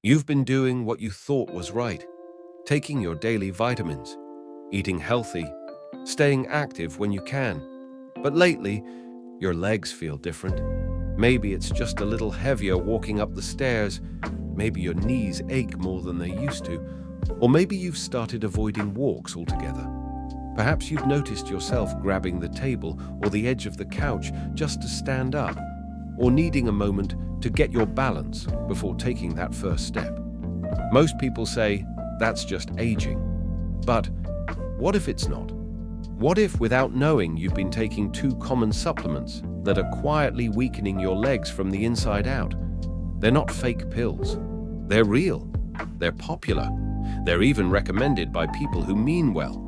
You've been doing what you thought was right, taking your daily vitamins, eating healthy, staying active when you can. But lately, your legs feel different. Maybe it's just a little heavier walking up the stairs. Maybe your knees ache more than they used to. Or maybe you've started avoiding walks altogether. Perhaps you've noticed yourself grabbing the table or the edge of the couch just to stand up, or needing a moment to get your balance before taking that first step. Most people say that's just aging. But what if it's not? What if, without knowing, you've been taking two common supplements that are quietly weakening your legs from the inside out? They're not fake pills. They're real. They're popular. They're even recommended by people who mean well.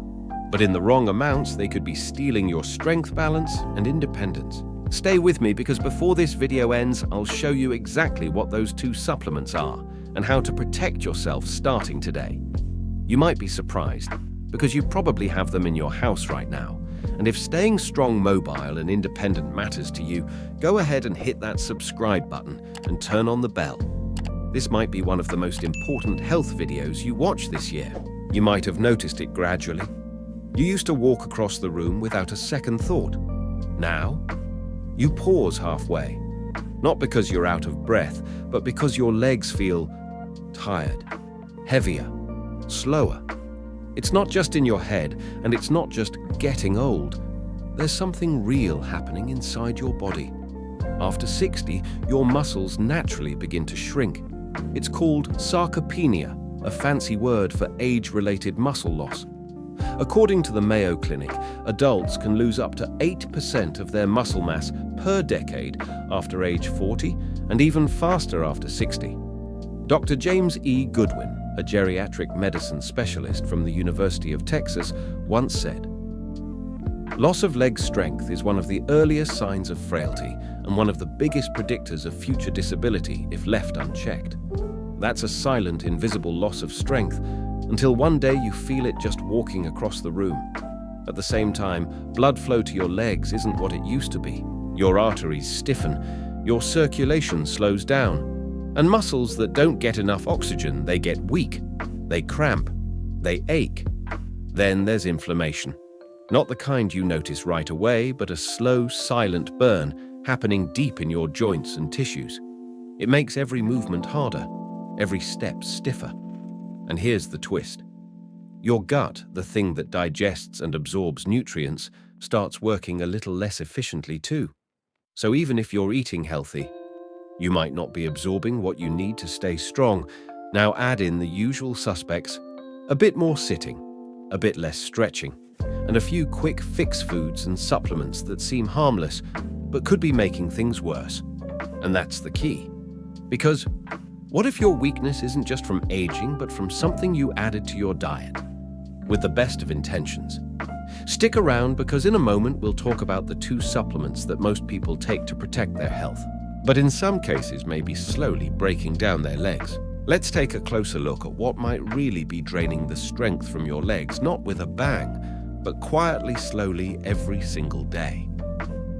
But in the wrong amounts, they could be stealing your strength, balance, and independence. Stay with me, because before this video ends, I'll show you exactly what those two supplements are and how to protect yourself starting today. You might be surprised, because you probably have them in your house right now. And if staying strong, mobile, and independent matters to you, go ahead and hit that subscribe button and turn on the bell. This might be one of the most important health videos you watch this year. You might have noticed it gradually. You used to walk across the room without a second thought. Now, you pause halfway, not because you're out of breath, but because your legs feel tired, heavier, slower. It's not just in your head, and it's not just getting old. There's something real happening inside your body. After 60, your muscles naturally begin to shrink. It's called sarcopenia, a fancy word for age-related muscle loss. According to the Mayo Clinic, adults can lose up to 8% of their muscle mass per decade after age 40, and even faster after 60. Dr. James E. Goodwin, a geriatric medicine specialist from the University of Texas, once said, "Loss of leg strength is one of the earliest signs of frailty and one of the biggest predictors of future disability if left unchecked. That's a silent, invisible loss of strength until one day you feel it just walking across the room. At the same time, blood flow to your legs isn't what it used to be. Your arteries stiffen, your circulation slows down, and muscles that don't get enough oxygen, they get weak, they cramp, they ache. Then there's inflammation. Not the kind you notice right away, but a slow, silent burn happening deep in your joints and tissues. It makes every movement harder, every step stiffer. And here's the twist. Your gut, the thing that digests and absorbs nutrients, starts working a little less efficiently too. So even if you're eating healthy, you might not be absorbing what you need to stay strong. Now add in the usual suspects: a bit more sitting, a bit less stretching, and a few quick fix foods and supplements that seem harmless, but could be making things worse. And that's the key. Because what if your weakness isn't just from aging, but from something you added to your diet? With the best of intentions. Stick around, because in a moment we'll talk about the two supplements that most people take to protect their health, but in some cases may be slowly breaking down their legs. Let's take a closer look at what might really be draining the strength from your legs, not with a bang, but quietly, slowly, every single day.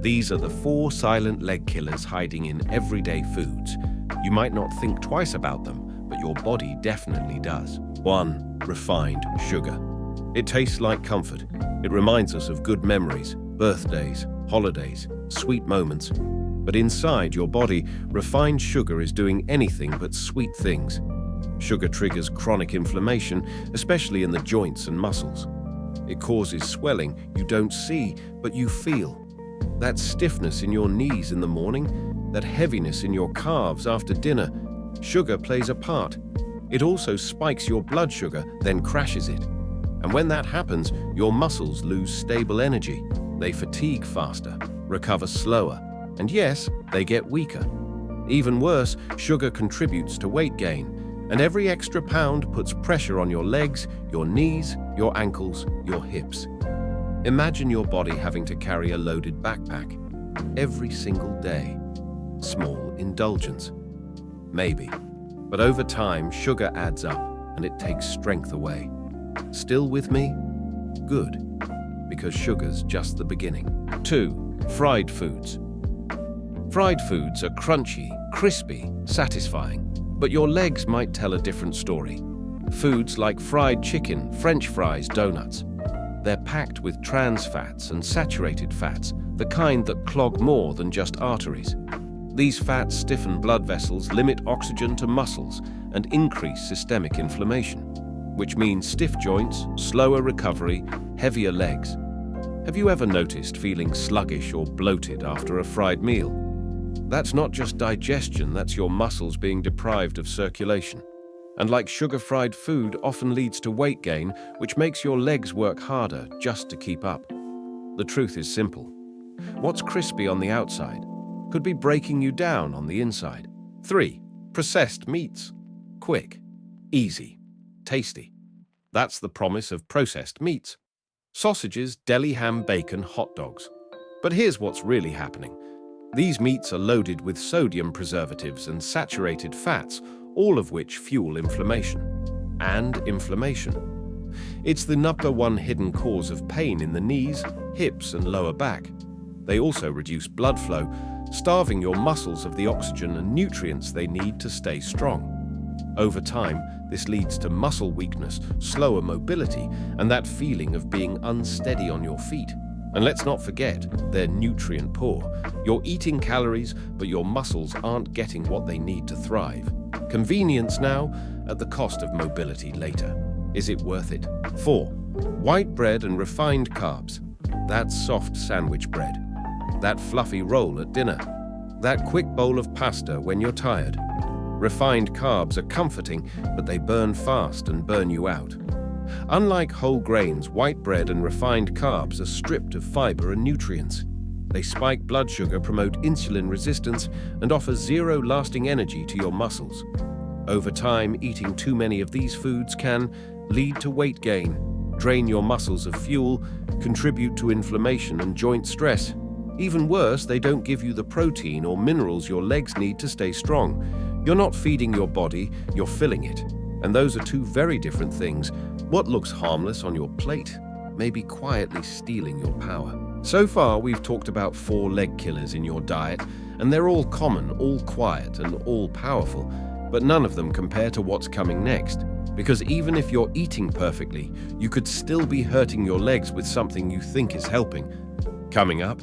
These are the 4 silent leg killers hiding in everyday foods. You might not think twice about them, but your body definitely does. 1. Refined sugar. It tastes like comfort. It reminds us of good memories, birthdays, holidays, sweet moments. But inside your body, refined sugar is doing anything but sweet things. Sugar triggers chronic inflammation, especially in the joints and muscles. It causes swelling you don't see, but you feel. That stiffness in your knees in the morning, that heaviness in your calves after dinner. Sugar plays a part. It also spikes your blood sugar, then crashes it. And when that happens, your muscles lose stable energy. They fatigue faster, recover slower, and yes, they get weaker. Even worse, sugar contributes to weight gain, and every extra pound puts pressure on your legs, your knees, your ankles, your hips. Imagine your body having to carry a loaded backpack every single day. Small indulgence. Maybe. But over time, sugar adds up, and it takes strength away. Still with me? Good. Because sugar's just the beginning. 2. Fried foods. Fried foods are crunchy, crispy, satisfying. But your legs might tell a different story. Foods like fried chicken, French fries, donuts. They're packed with trans fats and saturated fats, the kind that clog more than just arteries. These fats stiffen blood vessels, limit oxygen to muscles, and increase systemic inflammation, which means stiff joints, slower recovery, heavier legs. Have you ever noticed feeling sluggish or bloated after a fried meal? That's not just digestion, that's your muscles being deprived of circulation. And like sugar-fried food often leads to weight gain, which makes your legs work harder just to keep up. The truth is simple. What's crispy on the outside could be breaking you down on the inside. 3. Processed meats. Quick, easy, tasty. That's the promise of processed meats. Sausages, deli ham, bacon, hot dogs. But here's what's really happening. These meats are loaded with sodium preservatives and saturated fats, all of which fuel inflammation. And inflammation. It's the number one hidden cause of pain in the knees, hips, and lower back. They also reduce blood flow, starving your muscles of the oxygen and nutrients they need to stay strong. Over time, this leads to muscle weakness, slower mobility, and that feeling of being unsteady on your feet. And let's not forget, they're nutrient poor. You're eating calories, but your muscles aren't getting what they need to thrive. Convenience now, at the cost of mobility later. Is it worth it? 4. White bread and refined carbs. That soft sandwich bread. That fluffy roll at dinner. That quick bowl of pasta when you're tired. Refined carbs are comforting, but they burn fast and burn you out. Unlike whole grains, white bread and refined carbs are stripped of fiber and nutrients. They spike blood sugar, promote insulin resistance, and offer zero lasting energy to your muscles. Over time, eating too many of these foods can lead to weight gain, drain your muscles of fuel, contribute to inflammation and joint stress. Even worse, they don't give you the protein or minerals your legs need to stay strong. You're not feeding your body, you're filling it. And those are two very different things. What looks harmless on your plate may be quietly stealing your power. So far, we've talked about 4 leg killers in your diet, and they're all common, all quiet, and all powerful. But none of them compare to what's coming next. Because even if you're eating perfectly, you could still be hurting your legs with something you think is helping. Coming up,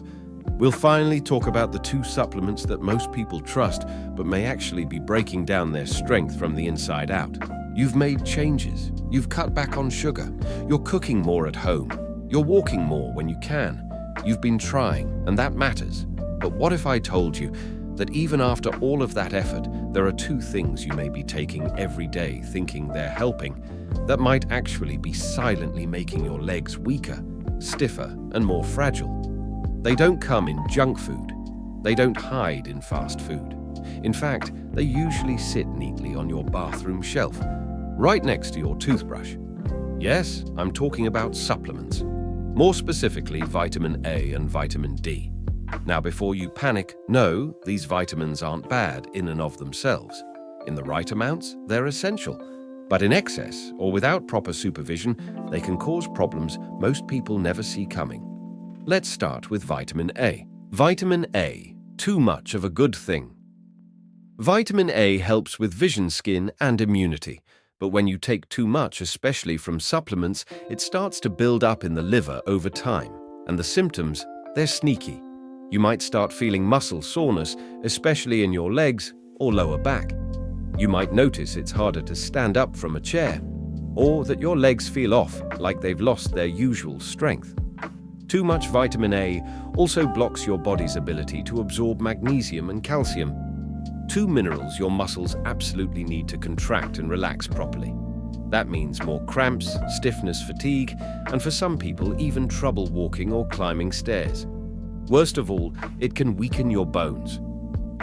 we'll finally talk about the 2 supplements that most people trust, but may actually be breaking down their strength from the inside out. You've made changes. You've cut back on sugar. You're cooking more at home. You're walking more when you can. You've been trying, and that matters. But what if I told you that even after all of that effort, there are 2 things you may be taking every day thinking they're helping that might actually be silently making your legs weaker, stiffer, and more fragile? They don't come in junk food. They don't hide in fast food. In fact, they usually sit neatly on your bathroom shelf, right next to your toothbrush. Yes, I'm talking about supplements. More specifically, vitamin A and vitamin D. Now, before you panic, no, these vitamins aren't bad in and of themselves. In the right amounts, they're essential. But in excess, or without proper supervision, they can cause problems most people never see coming. Let's start with vitamin A. Vitamin A, too much of a good thing. Vitamin A helps with vision, skin, and immunity. But when you take too much, especially from supplements, it starts to build up in the liver over time. And the symptoms, they're sneaky. You might start feeling muscle soreness, especially in your legs or lower back. You might notice it's harder to stand up from a chair, or that your legs feel off, like they've lost their usual strength. Too much vitamin A also blocks your body's ability to absorb magnesium and calcium, 2 minerals your muscles absolutely need to contract and relax properly. That means more cramps, stiffness, fatigue, and for some people, even trouble walking or climbing stairs. Worst of all, it can weaken your bones.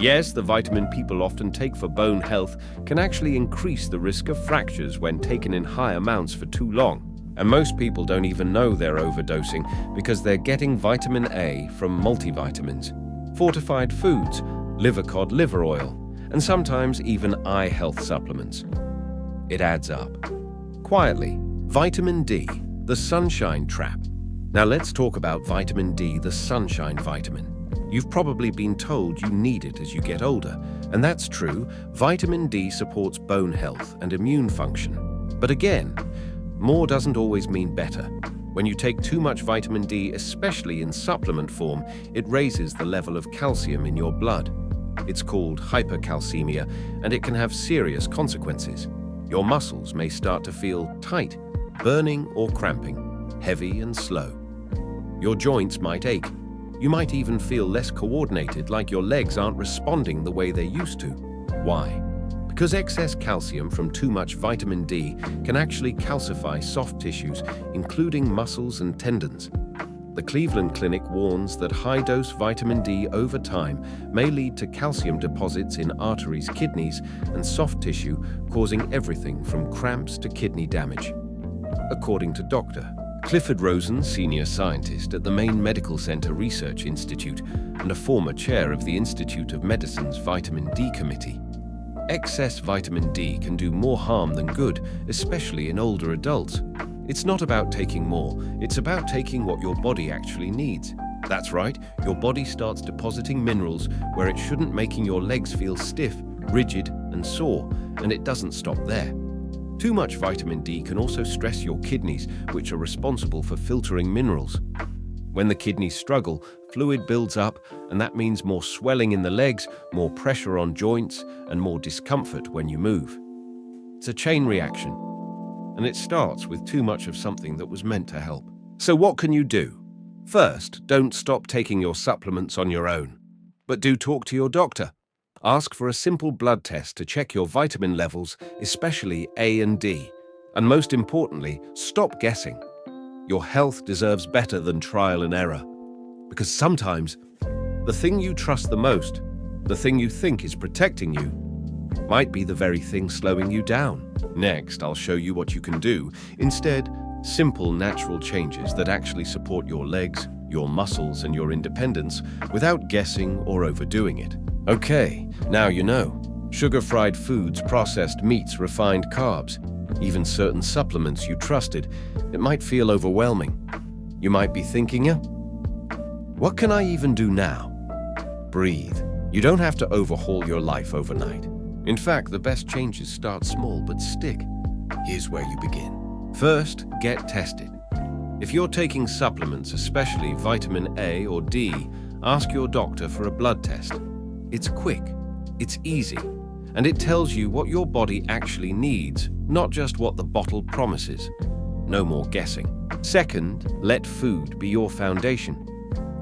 Yes, the vitamin people often take for bone health can actually increase the risk of fractures when taken in high amounts for too long. And most people don't even know they're overdosing because they're getting vitamin A from multivitamins, fortified foods, liver cod liver oil, and sometimes even eye health supplements. It adds up. Quietly, vitamin D, the sunshine trap. Now let's talk about vitamin D, the sunshine vitamin. You've probably been told you need it as you get older, and that's true. Vitamin D supports bone health and immune function. But again, more doesn't always mean better. When you take too much vitamin D, especially in supplement form, it raises the level of calcium in your blood. It's called hypercalcemia, and it can have serious consequences. Your muscles may start to feel tight, burning or cramping, heavy and slow. Your joints might ache. You might even feel less coordinated, like your legs aren't responding the way they used to. Why? Because excess calcium from too much vitamin D can actually calcify soft tissues, including muscles and tendons. The Cleveland Clinic warns that high-dose vitamin D over time may lead to calcium deposits in arteries, kidneys, and soft tissue, causing everything from cramps to kidney damage. According to Dr. Clifford Rosen, senior scientist at the Maine Medical Center Research Institute and a former chair of the Institute of Medicine's Vitamin D Committee, excess vitamin D can do more harm than good, especially in older adults. It's not about taking more, it's about taking what your body actually needs. That's right, your body starts depositing minerals where it shouldn't, making your legs feel stiff, rigid, and sore, and it doesn't stop there. Too much vitamin D can also stress your kidneys, which are responsible for filtering minerals. When the kidneys struggle, fluid builds up, and that means more swelling in the legs, more pressure on joints, and more discomfort when you move. It's a chain reaction, and it starts with too much of something that was meant to help. So what can you do? First, don't stop taking your supplements on your own, but do talk to your doctor. Ask for a simple blood test to check your vitamin levels, especially A and D. And most importantly, stop guessing. Your health deserves better than trial and error. Because sometimes, the thing you trust the most, the thing you think is protecting you, might be the very thing slowing you down. Next, I'll show you what you can do. Instead, simple, natural changes that actually support your legs, your muscles, and your independence without guessing or overdoing it. Okay, now you know. Sugar-fried foods, processed meats, refined carbs, even certain supplements you trusted. It might feel overwhelming. You might be thinking, what can I even do now? Breathe. You don't have to overhaul your life overnight. In fact, the best changes start small but stick. Here's where you begin. First, get tested. If you're taking supplements, especially vitamin A or D, ask your doctor for a blood test. It's quick, it's easy, and it tells you what your body actually needs, not just what the bottle promises. No more guessing. Second, let food be your foundation.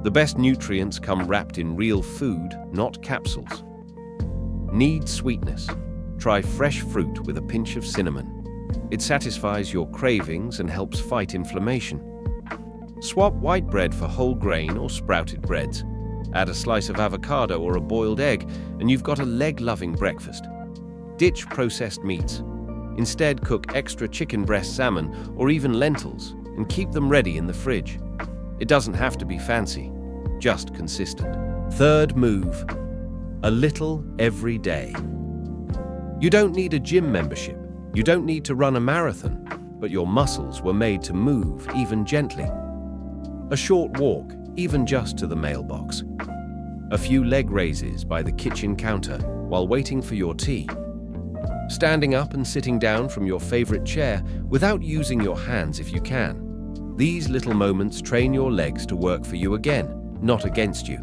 The best nutrients come wrapped in real food, not capsules. Need sweetness? Try fresh fruit with a pinch of cinnamon. It satisfies your cravings and helps fight inflammation. Swap white bread for whole grain or sprouted breads. Add a slice of avocado or a boiled egg, and you've got a leg-loving breakfast. Ditch processed meats. Instead, cook extra chicken breast salmon or even lentils and keep them ready in the fridge. It doesn't have to be fancy, just consistent. Third move, a little every day. You don't need a gym membership. You don't need to run a marathon, but your muscles were made to move, even gently. A short walk, even just to the mailbox. A few leg raises by the kitchen counter while waiting for your tea. Standing up and sitting down from your favorite chair without using your hands if you can. These little moments train your legs to work for you again, not against you.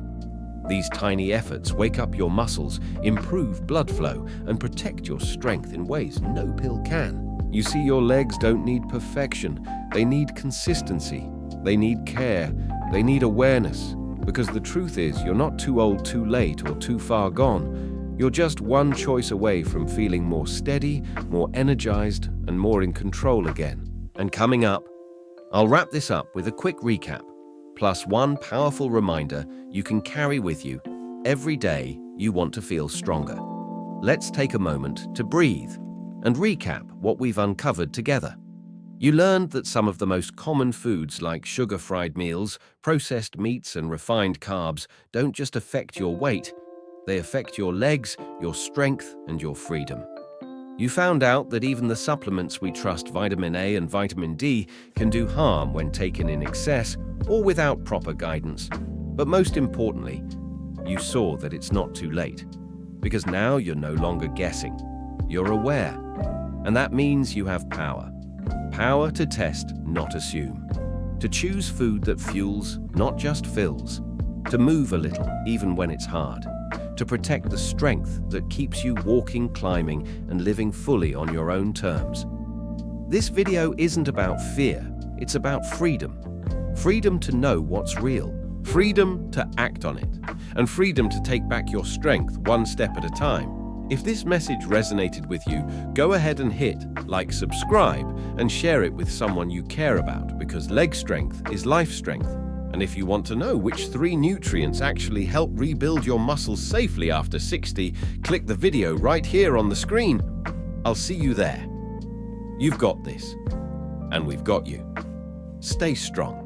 These tiny efforts wake up your muscles, improve blood flow, and protect your strength in ways no pill can. You see, your legs don't need perfection. They need consistency. They need care. They need awareness. Because the truth is, you're not too old, too late, or too far gone. You're just one choice away from feeling more steady, more energized, and more in control again. And coming up, I'll wrap this up with a quick recap, plus one powerful reminder you can carry with you every day you want to feel stronger. Let's take a moment to breathe and recap what we've uncovered together. You learned that some of the most common foods like sugar-fried meals, processed meats, and refined carbs don't just affect your weight, they affect your legs, your strength, and your freedom. You found out that even the supplements we trust, vitamin A and vitamin D, can do harm when taken in excess or without proper guidance. But most importantly, you saw that it's not too late. Because now you're no longer guessing. You're aware. And that means you have power. Power to test, not assume. To choose food that fuels, not just fills. To move a little, even when it's hard. To protect the strength that keeps you walking, climbing, and living fully on your own terms. This video isn't about fear, it's about freedom. Freedom to know what's real. Freedom to act on it. And freedom to take back your strength one step at a time. If this message resonated with you, go ahead and hit like, subscribe, and share it with someone you care about, because leg strength is life strength. And if you want to know which 3 nutrients actually help rebuild your muscles safely after 60, click the video right here on the screen. I'll see you there. You've got this. And we've got you. Stay strong.